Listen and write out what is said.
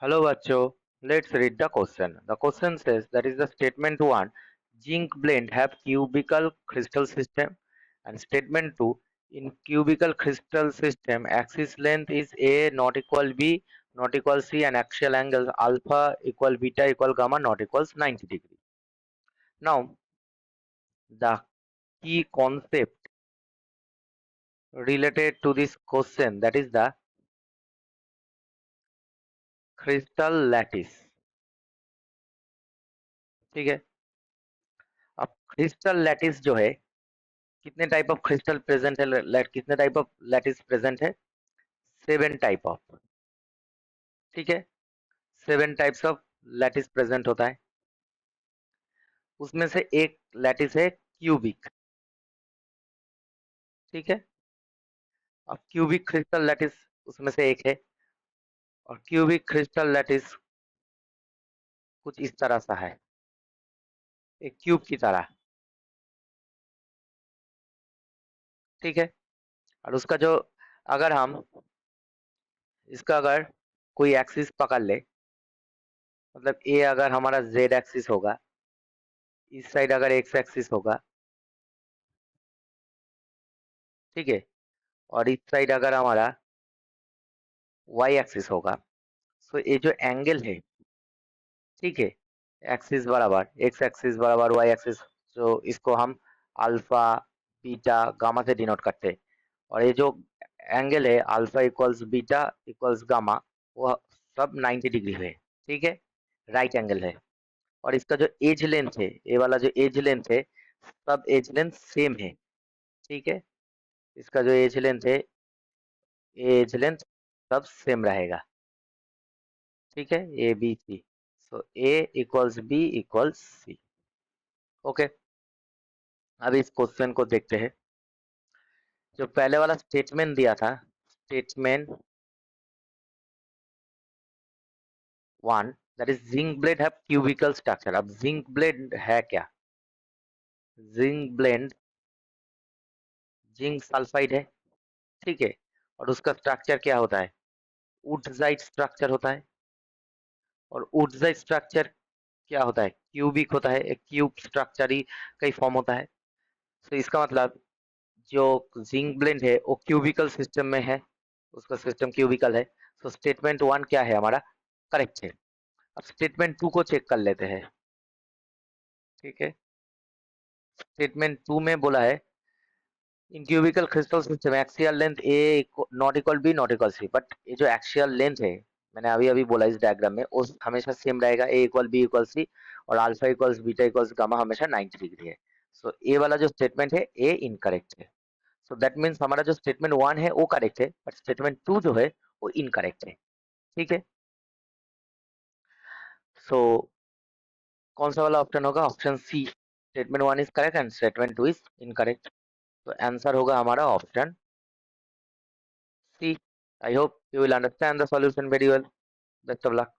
Hello, Bacho. Let's read the question. The question says that is the statement 1. Zinc blend have cubical crystal system, and statement 2. In cubical crystal system, axis length is A not equal B not equal C, and axial angle alpha equal beta equal gamma not equals 90 degree. Now, the key concept related to this question, that is the crystal lattice. ठीक है. अब crystal lattice जो है, कितने type of crystal present है, कितने type of lattice present है? 7 type of. ठीक है. 7 टाइप्स ऑफ लैटिस प्रेजेंट होता है. उसमें से एक लैटिस है क्यूबिक. ठीक है. अब क्यूबिक क्रिस्टल लैटिस उसमें से एक है, और क्यूबिक क्रिस्टल लैटिस कुछ इस तरह सा है, एक क्यूब की तरह. ठीक है. और उसका जो, अगर हम इसका अगर कोई एक्सिस पकड़ ले, मतलब ए अगर हमारा जेड एक्सिस होगा, इस साइड अगर एक्स एक्सिस होगा, ठीक है, और इस साइड अगर हमारा वाई एक्सिस होगा, तो ये जो एंगल है, ठीक है, एक्सिस बराबर एक्स एक्सिस बराबर वाई एक्सिस, जो इसको हम अल्फा बीटा गामा से डिनोट करते हैं, और ये जो एंगल है alpha equals beta equals gamma, वो सब 90 डिग्री है. ठीक है. राइट एंगल है. और इसका जो एज लेंथ है, ये वाला जो एज लेंथ है, सब एज लेंथ सेम है. ठीक है. इसका जो एज लेंथ है, एज लेंथ सब सेम रहेगा. ठीक है. A B C, so A equals B equals C. Okay. अब इस क्वेश्चन को देखते हैं. जो पहले वाला स्टेटमेंट दिया था, statement 1, that is zinc blende have cubical structure. अब जिंक ब्लेड है क्या? जिंक ब्लेड जिंक सल्फाइड है. ठीक है. और उसका स्ट्रक्चर क्या होता है? वुडजाइट स्ट्रक्चर होता है. और वुडजाइट स्ट्रक्चर क्या होता है? क्यूबिक होता है. एक क्यूब स्ट्रक्चर ही कई फॉर्म होता है. तो इसका मतलब जो जिंक ब्लेंड है वो क्यूबिकल सिस्टम में है, उसका सिस्टम क्यूबिकल है. तो स्टेटमेंट 1 क्या है हमारा? करेक्ट है. अब स्टेटमेंट 2 को चेक कर लेते हैं. ठीक है. स्टेटमेंट 2 में बोला है in cubical crystal system axial length a not equal b not equal c. But ये जो एक्सियल लेंथ है, मैंने अभी अभी बोला इस डायग्राम में, वो हमेशा सेम रहेगा, ए इक्वल बी इक्वल सी, और alpha equals beta equals gamma हमेशा 90 डिग्री है. सो ए वाला जो स्टेटमेंट है ए इनकरेक्ट है. सो दैट मीन्स हमारा जो स्टेटमेंट 1 है वो करेक्ट है, बट स्टेटमेंट 2 जो है वो इनकरेक्ट है. ठीक है. सो कौन सा वाला ऑप्शन होगा? Option C, statement 1 is correct and statement 2 is incorrect. तो आंसर होगा हमारा option C. I hope you will understand the solution very well. Best of luck.